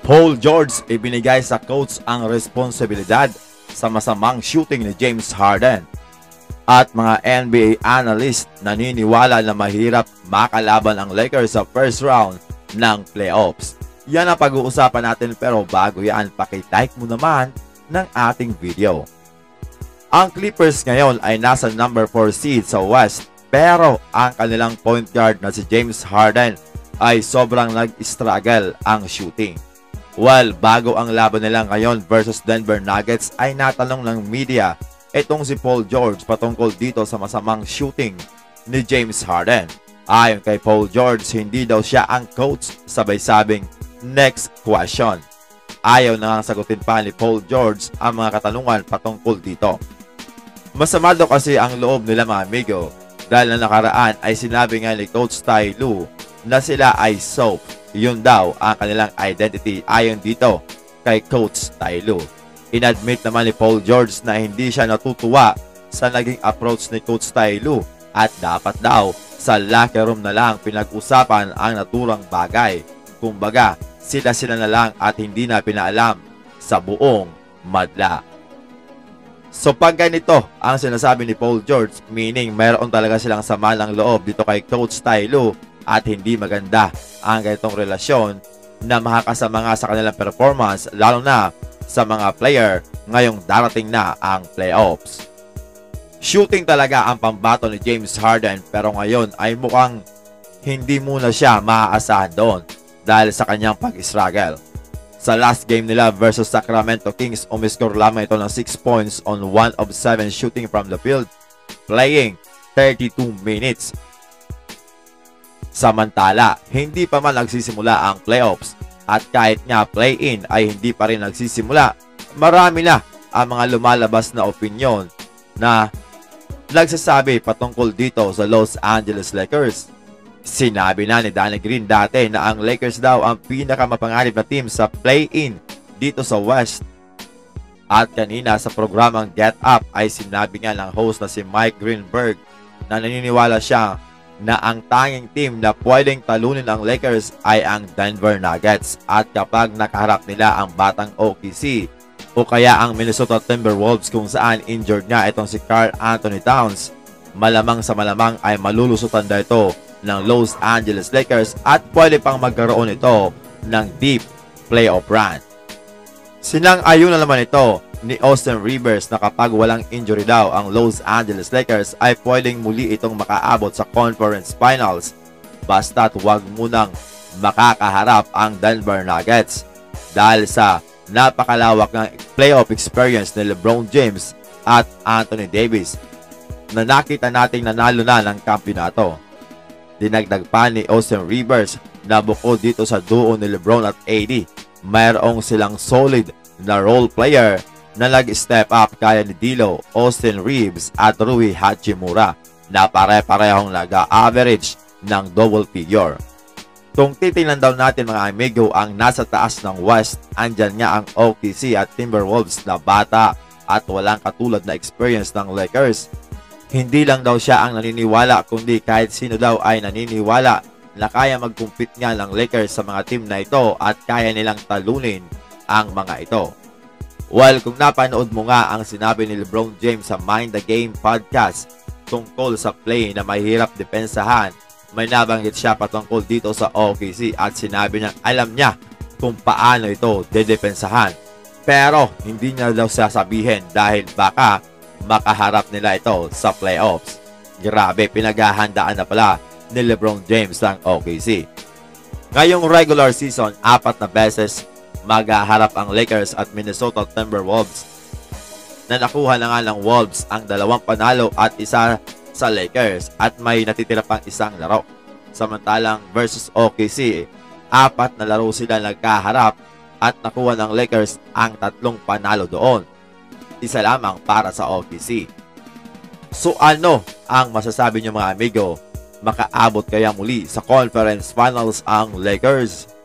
Paul George, ibinigay sa coach ang responsibilidad sa masamang shooting ni James Harden. At mga NBA analyst naniniwala na mahirap makalaban ang Lakers sa first round ng playoffs. Yan ang pag-uusapan natin, pero bago yan, paki-like mo naman ng ating video. Ang Clippers ngayon ay nasa number 4 seed sa West, pero ang kanilang point guard na si James Harden ay sobrang nag-struggle ang shooting. Well, bago ang laban nila ngayon versus Denver Nuggets ay natanong ng media itong si Paul George patungkol dito sa masamang shooting ni James Harden. Ayon kay Paul George, hindi daw siya ang coach, sabay sabing, next question. Ayaw na nga sagutin pa ni Paul George ang mga katanungan patungkol dito. Masama daw kasi ang loob nila mga amigo dahil na nakaraan ay sinabi nga ni Coach Ty Lue na sila ay soap. Yun daw ang kanilang identity ayon dito kay Coach Ty Lue. Inadmit naman ni Paul George na hindi siya natutuwa sa naging approach ni Coach Ty Lue at dapat daw sa locker room na lang pinag-usapan ang naturang bagay. Kumbaga, sila na lang at hindi na pinaalam sa buong madla. So pag ganito ang sinasabi ni Paul George, meaning mayroon talaga silang sama ng loob dito kay Coach Ty Lue at hindi maganda ang ganitong relasyon na makakasama nga sa kanilang performance, lalo na sa mga player ngayong darating na ang playoffs. Shooting talaga ang pambato ni James Harden, pero ngayon ay mukhang hindi muna siya maaasahan doon dahil sa kanyang pag-struggle. Sa last game nila versus Sacramento Kings, umiscore lamang ito ng 6 points on 1 of 7 shooting from the field, playing 32 minutes. Samantala, hindi pa man nagsisimula ang playoffs at kahit nga play-in ay hindi pa rin nagsisimula, marami na ang mga lumalabas na opinyon na nagsasabi patungkol dito sa Los Angeles Lakers. Sinabi na ni Danny Green dati na ang Lakers daw ang pinakamapanganib na team sa play-in dito sa West. At kanina sa programang Get Up ay sinabi nga ng host na si Mike Greenberg na naniniwala siya na ang tanging team na pwedeng talunin ang Lakers ay ang Denver Nuggets. At kapag nakaharap nila ang batang OKC o kaya ang Minnesota Timberwolves kung saan injured nga itong si Karl Anthony Towns, malamang sa malamang ay malulusutan daw ito ng Los Angeles Lakers at pwede pang magkaroon ito ng deep playoff run. Sinang-ayon na naman ito ni Austin Rivers na kapag walang injury daw ang Los Angeles Lakers ay pwedeng muli itong makaabot sa conference finals basta't huwag munang makakaharap ang Denver Nuggets dahil sa napakalawak ng playoff experience ni LeBron James at Anthony Davis na nakita nating nanalo na ng kampyonato. Dinagdag pa ni Austin Rivers na bukod dito sa duo ni LeBron at AD, mayroong silang solid na role player na nag-step up kaya ni D'Lo, Austin Reeves at Rui Hachimura na pare-parehong nag-average ng double figure. Kung titingnan daw natin mga amigo ang nasa taas ng West, andyan nga ang OKC at Timberwolves na bata at walang katulad na experience ng Lakers. Hindi lang daw siya ang naniniwala kundi kahit sino daw ay naniniwala na kaya mag-compete nga ng Lakers sa mga team na ito at kaya nilang talunin ang mga ito. Well, kung napanood mo nga ang sinabi ni LeBron James sa Mind the Game podcast tungkol sa play na mahirap depensahan, may nabanggit siya patungkol dito sa OKC at sinabi niya alam niya kung paano ito dedepensahan. Pero hindi niya daw sasabihin dahil baka makaharap nila ito sa playoffs. Grabe, pinaghahandaan na pala ni LeBron James ng OKC. Ngayong regular season, 4 na beses maghaharap ang Lakers at Minnesota Timberwolves na nakuha na nga ng Wolves ang 2 panalo at 1 sa Lakers at may natitira pang 1 laro. Samantalang versus OKC, 4 na laro sila nagkaharap at nakuha ng Lakers ang 3 panalo doon. 1 lamang para sa OKC. So ano ang masasabi niyo mga amigo? Makaabot kaya muli sa conference finals ang Lakers?